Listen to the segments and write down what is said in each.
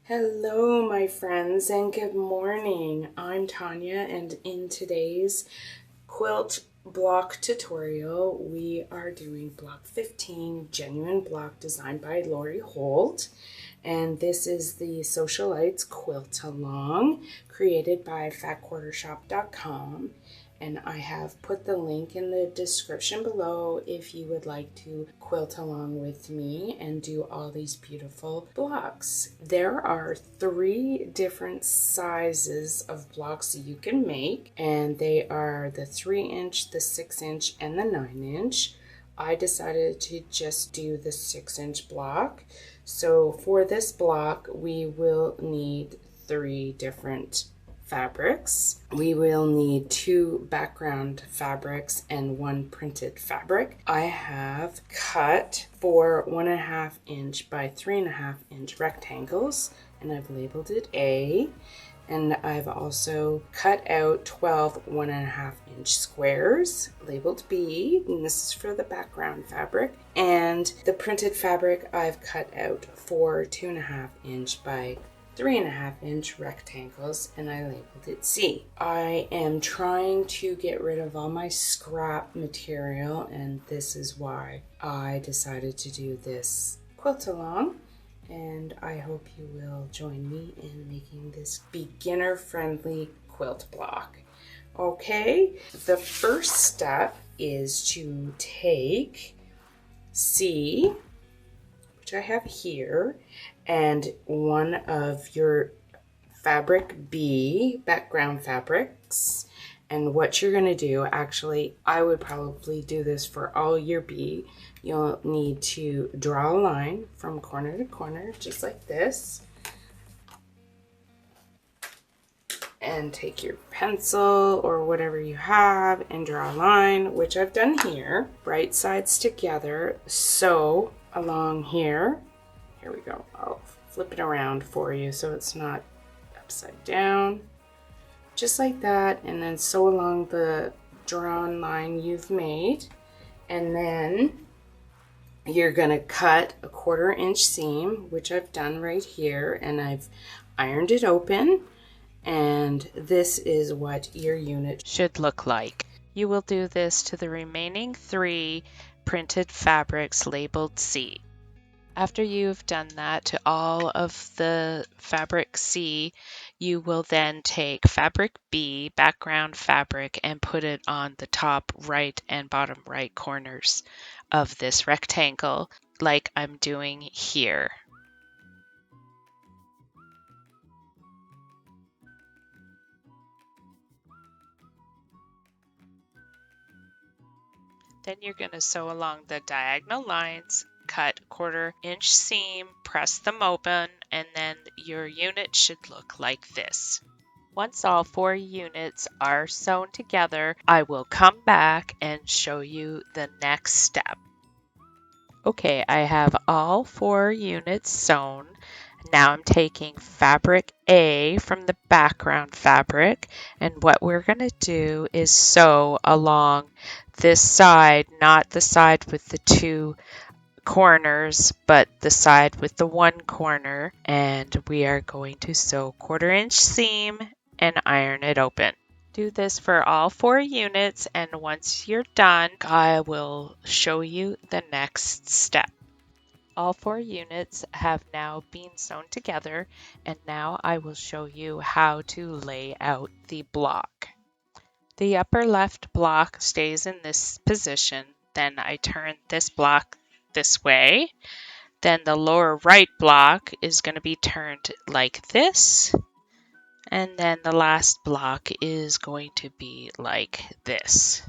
Hello, my friends, and good morning. I'm Tanya, and in today's quilt block tutorial, we are doing block 15, Genuine Block, designed by Lori Holt. And this is the Sewcialites Quilt Along, created by fatquartershop.com. And I have put the link in the description below if you would like to quilt along with me and do all these beautiful blocks. There are 3 different sizes of blocks you can make, and they are the 3-inch, the 6-inch, and the 9-inch. I decided to just do the 6-inch block. So for this block, we will need 3 different fabrics. We will need 2 background fabrics and 1 printed fabric. I have cut 4 1.5 inch by 3.5 inch rectangles, and I've labeled it A. And I've also cut out 12 1.5 inch squares, labeled B, and this is for the background fabric. And the printed fabric I've cut out 4 2.5 inch by 3.5 inch rectangles, and I labeled it C. I am trying to get rid of all my scrap material, and this is why I decided to do this quilt along. And I hope you will join me in making this beginner-friendly quilt block. Okay, the first step is to take C, which I have here, and one of your fabric B, background fabrics. And what you're going to do, actually, I would probably do this for all your B. You'll need to draw a line from corner to corner, just like this. And take your pencil or whatever you have and draw a line, which I've done here. Right sides together, sew along here. Here we go. I'll flip it around for you so it's not upside down. Just like that, and then sew along the drawn line you've made. And then you're gonna cut a 1/4 inch seam, which I've done right here, and I've ironed it open. And this is what your unit should look like. You will do this to the remaining 3 printed fabrics labeled C. After you've done that to all of the fabric C, you will then take fabric B, background fabric, and put it on the top right and bottom right corners of this rectangle, like I'm doing here. Then you're going to sew along the diagonal lines, cut 1/4 inch seam, press them open, and then your unit should look like this. Once all 4 units are sewn together, I will come back and show you the next step. Okay, I have all 4 units sewn. Now I'm taking fabric A from the background fabric, and what we're going to do is sew along this side, not the side with the 2 corners, but the side with the 1 corner, and we are going to sew 1/4 inch seam and iron it open. Do this for all 4 units, and once you're done, I will show you the next step. All 4 units have now been sewn together, and now I will show you how to lay out the block. The upper left block stays in this position, then I turn this block this way, then the lower right block is going to be turned like this, and then the last block is going to be like this.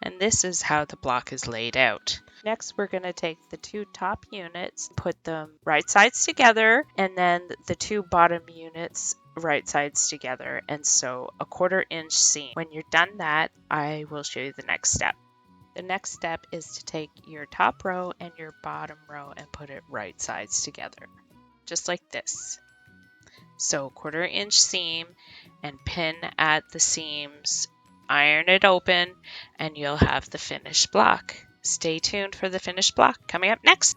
And this is how the block is laid out. Next, we're going to take the 2 top units, put them right sides together, and then the 2 bottom units right sides together, and sew a 1/4 inch seam. When you're done that, I will show you the next step. The next step is to take your top row and your bottom row and put it right sides together, just like this. Sew 1/4 inch seam and pin at the seams, iron it open, and you'll have the finished block. Stay tuned for the finished block coming up next.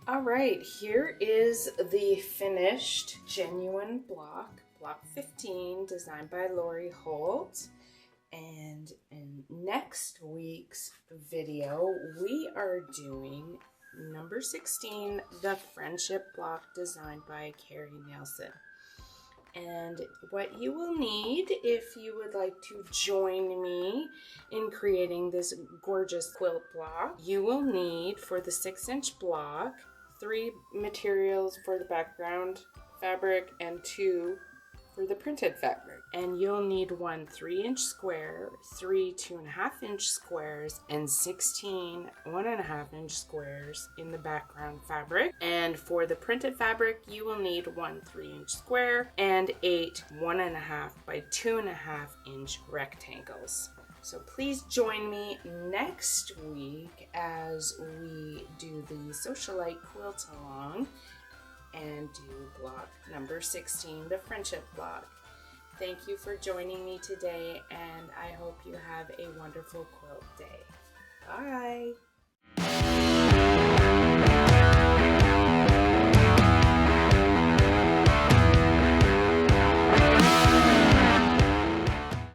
All right, here is the finished genuine block 15, designed by Lori Holt. And in next week's video, we are doing number 16, the friendship block, designed by Carrie Nelson. And what you will need if you would like to join me in creating this gorgeous quilt block, you will need, for the 6-inch block, 3 materials for the background fabric and 2 for the printed fabric. And you'll need 1 3-inch square, 3 2.5-inch squares, and 16 1.5-inch squares in the background fabric. And for the printed fabric, you will need 1 3-inch square and 8 1.5 by 2.5-inch rectangles. So please join me next week as we do the Sewcialite Quilt along and do block number 16, the friendship block. Thank you for joining me today, and I hope you have a wonderful quilt day. Bye!